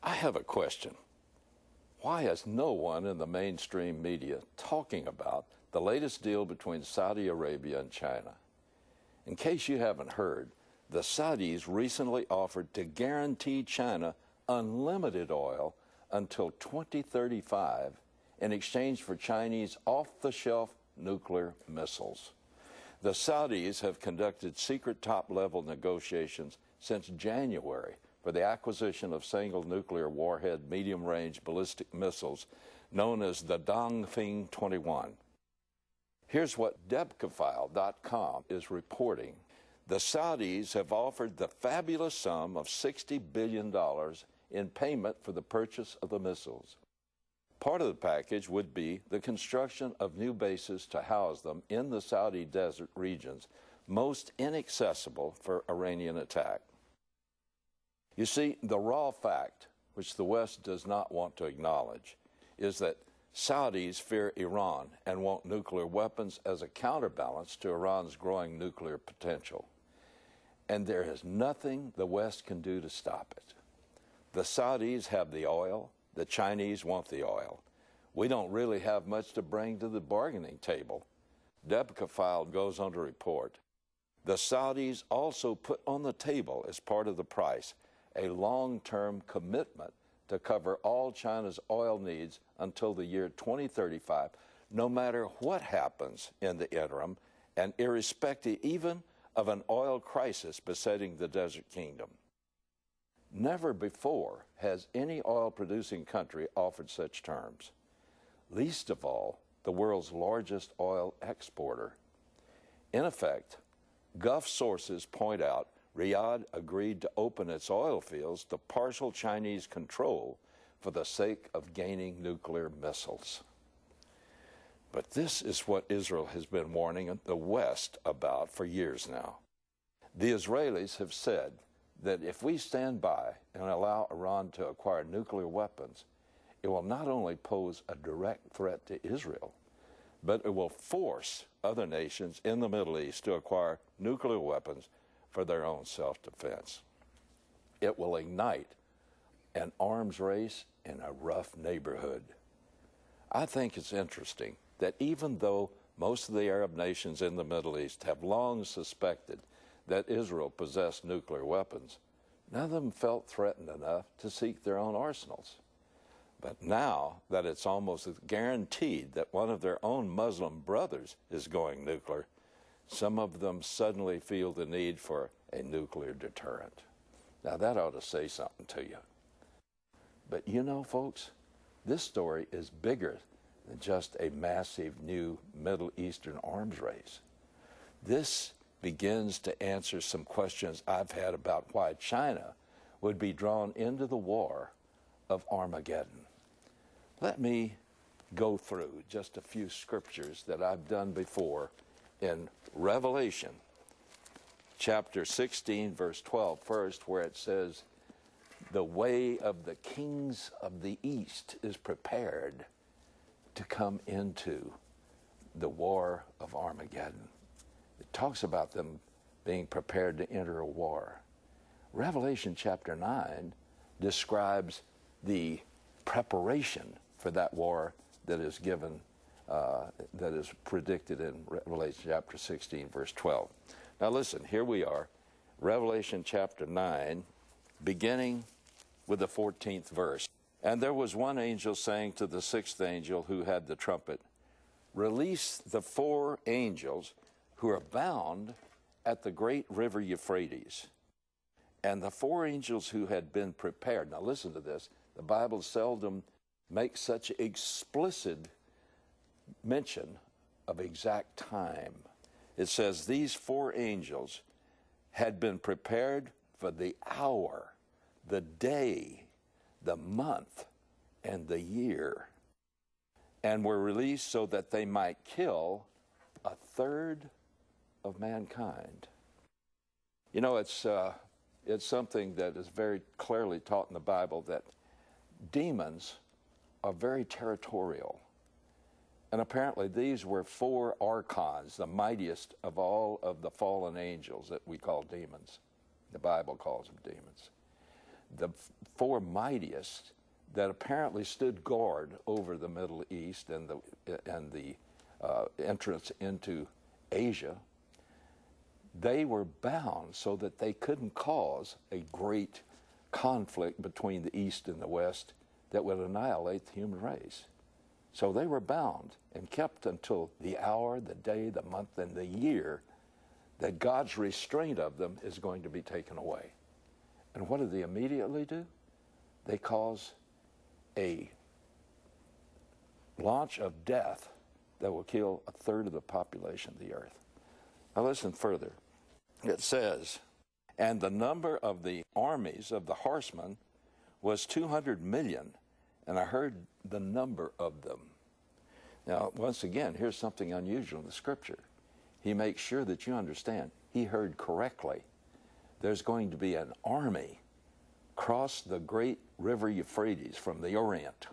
I have a question. Why is no one in the mainstream media talking about the latest deal between Saudi Arabia and China? In case you haven't heard, the Saudis recently offered to guarantee China unlimited oil until 2035 in exchange for Chinese off-the-shelf nuclear missiles. The Saudis have conducted secret top-level negotiations since January for the acquisition of single nuclear warhead medium-range ballistic missiles known as the Dongfeng 21. Here's what Debkafile.com is reporting. The Saudis have offered the fabulous sum of $60 billion in payment for the purchase of the missiles. Part of the package would be the construction of new bases to house them in the Saudi desert regions, most inaccessible for Iranian attack. You see, the raw fact, which the West does not want to acknowledge, is that Saudis fear Iran and want nuclear weapons as a counterbalance to Iran's growing nuclear potential. And there is nothing the West can do to stop it. The Saudis have the oil, the Chinese want the oil. We don't really have much to bring to the bargaining table. Debkafile goes on to report, the Saudis also put on the table as part of the price a long-term commitment to cover all China's oil needs until the year 2035, no matter what happens in the interim, and irrespective even of an oil crisis besetting the desert kingdom. Never before has any oil-producing country offered such terms, least of all the world's largest oil exporter. In effect, Gulf sources point out Riyadh agreed to open its oil fields to partial Chinese control for the sake of gaining nuclear missiles. But this is what Israel has been warning the West about for years now. The Israelis have said that if we stand by and allow Iran to acquire nuclear weapons, it will not only pose a direct threat to Israel, but it will force other nations in the Middle East to acquire nuclear weapons for their own self-defense. It will ignite an arms race in a rough neighborhood. I think it's interesting that even though most of the Arab nations in the Middle East have long suspected that Israel possessed nuclear weapons, none of them felt threatened enough to seek their own arsenals. But now that it's almost guaranteed that one of their own Muslim brothers is going nuclear, some of them suddenly feel the need for a nuclear deterrent. Now that ought to say something to you. But you know, folks, this story is bigger than just a massive new Middle Eastern arms race. This begins to answer some questions I've had about why China would be drawn into the war of Armageddon. Let me go through just a few scriptures that I've done before in Revelation chapter 16, verse 12 first, where it says, the way of the kings of the east is prepared to come into the war of Armageddon. It talks about them being prepared to enter a war. Revelation chapter 9 describes the preparation for that war that is given, that is predicted in Revelation chapter 16, verse 12. Now listen, here we are, Revelation chapter 9, beginning with the 14th verse. And there was one angel saying to the sixth angel who had the trumpet, release the four angels who are bound at the great river Euphrates. And the four angels who had been prepared. Now listen to this. The Bible seldom makes such explicit mention of exact time. It says these four angels had been prepared for the hour, the day, the month, and the year, and were released so that they might kill a third of mankind. You know, it's something that is very clearly taught in the Bible that demons are very territorial. And apparently these were four archons, the mightiest of all of the fallen angels that we call demons. The Bible calls them demons. the four mightiest that apparently stood guard over the Middle East and the entrance into Asia, they were bound so that they couldn't cause a great conflict between the East and the West that would annihilate the human race. So they were bound and kept until the hour, the day, the month, and the year that God's restraint of them is going to be taken away. And what do they immediately do? They cause a launch of death that will kill a third of the population of the earth. Now listen further. It says, and the number of the armies of the horsemen was 200 million, and I heard the number of them. Now, once again, here's something unusual in the scripture. He makes sure that you understand. He heard correctly. There's going to be an army cross the great river Euphrates from the Orient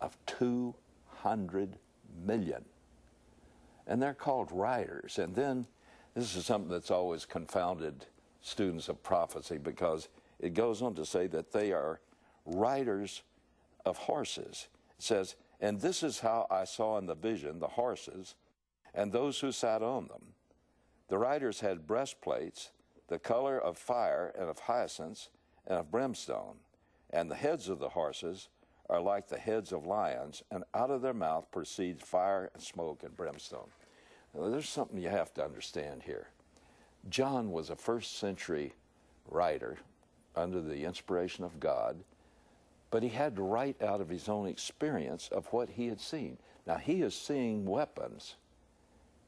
of 200 million. And they're called riders. And then, this is something that's always confounded students of prophecy, because it goes on to say that they are riders of horses. It says, and this is how I saw in the vision the horses and those who sat on them. The riders had breastplates, the color of fire and of hyacinths and of brimstone, and the heads of the horses are like the heads of lions, and out of their mouth proceeds fire and smoke and brimstone. Now, there's something you have to understand here. John was a first century writer under the inspiration of God, but he had to write out of his own experience of what he had seen. Now, he is seeing weapons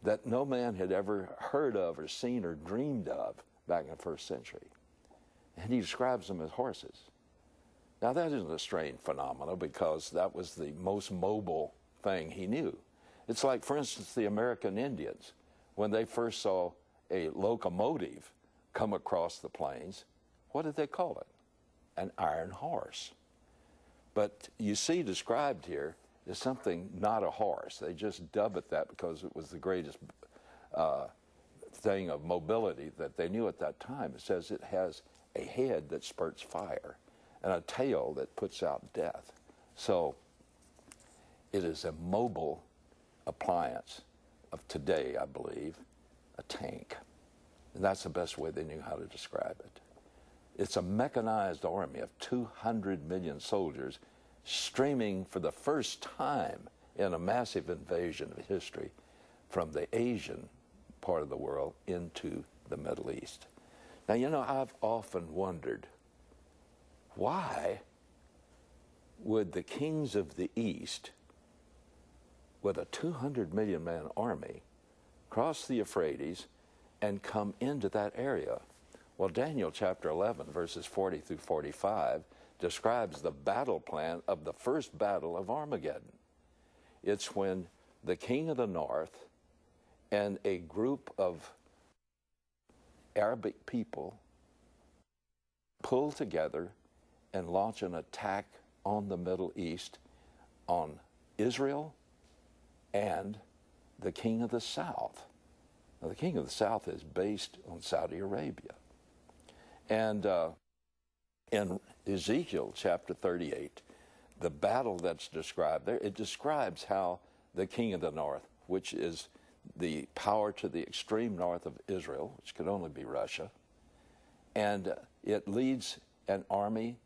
that no man had ever heard of or seen or dreamed of back in the first century. And he describes them as horses. Now, that isn't a strange phenomenon, because that was the most mobile thing he knew. It's like, for instance, the American Indians. When they first saw a locomotive come across the plains, what did they call it? An iron horse. But you see described here is something not a horse. They just dub it that because it was the greatest thing of mobility that they knew at that time. It says it has a head that spurts fire and a tail that puts out death. So it is a mobile appliance of today, I believe, a tank. And that's the best way they knew how to describe it. It's a mechanized army of 200 million soldiers streaming for the first time in a massive invasion of history from the Asian part of the world into the Middle East. Now, you know, I've often wondered, why would the kings of the East, with a 200 million man army, cross the Euphrates and come into that area? Well, Daniel chapter 11, verses 40 through 45, describes the battle plan of the first battle of Armageddon. It's when the king of the north and a group of Arabic people pull together and launch an attack on the Middle East, on Israel and the king of the south. Now, the king of the south is based on Saudi Arabia. And in Ezekiel chapter 38, the battle that's described there, it describes how the king of the north, which is the power to the extreme north of Israel, which could only be Russia, and it leads an army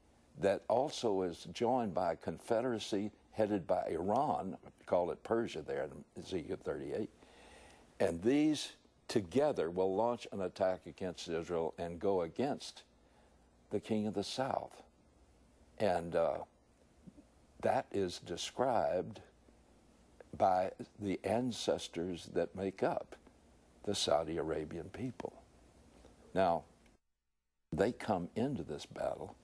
that also is joined by a confederacy headed by Iran, we call it Persia there in Ezekiel 38, and these together will launch an attack against Israel and go against the king of the south. And that is described by the ancestors that make up the Saudi Arabian people. Now, they come into this battle.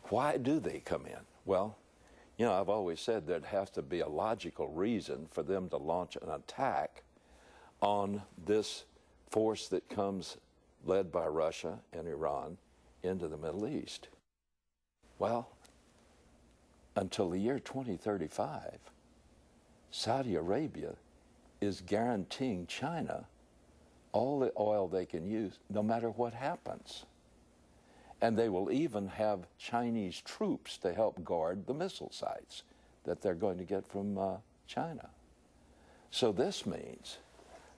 Why do they come in? Well, you know, I've always said there'd have to be a logical reason for them to launch an attack on this force that comes led by Russia and Iran into the Middle East. Well, until the year 2035, Saudi Arabia is guaranteeing China all the oil they can use, no matter what happens. And they will even have Chinese troops to help guard the missile sites that they're going to get from China. So this means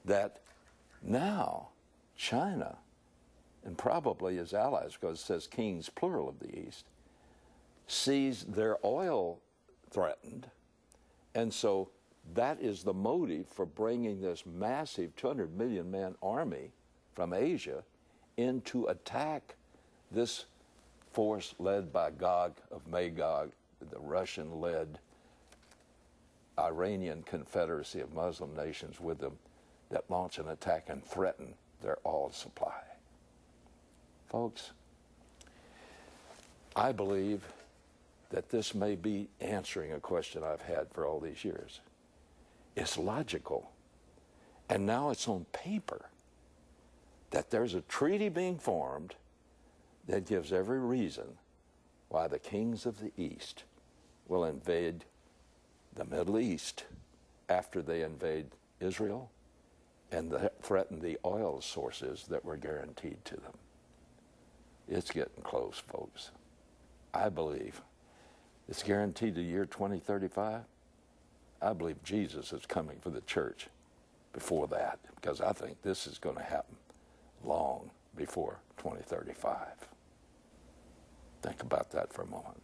that now China, and probably his allies, because it says kings plural of the East, sees their oil threatened. And so that is the motive for bringing this massive 200 million man army from Asia in to attack this force led by Gog of Magog, the Russian-led Iranian confederacy of Muslim nations with them, that launch an attack and threaten their oil supply. Folks, I believe that this may be answering a question I've had for all these years. It's logical, and now it's on paper, that there's a treaty being formed that gives every reason why the kings of the East will invade the Middle East after they invade Israel and threaten the oil sources that were guaranteed to them. It's getting close, folks. I believe it's guaranteed the year 2035. I believe Jesus is coming for the church before that, because I think this is going to happen long before 2035. Think about that for a moment.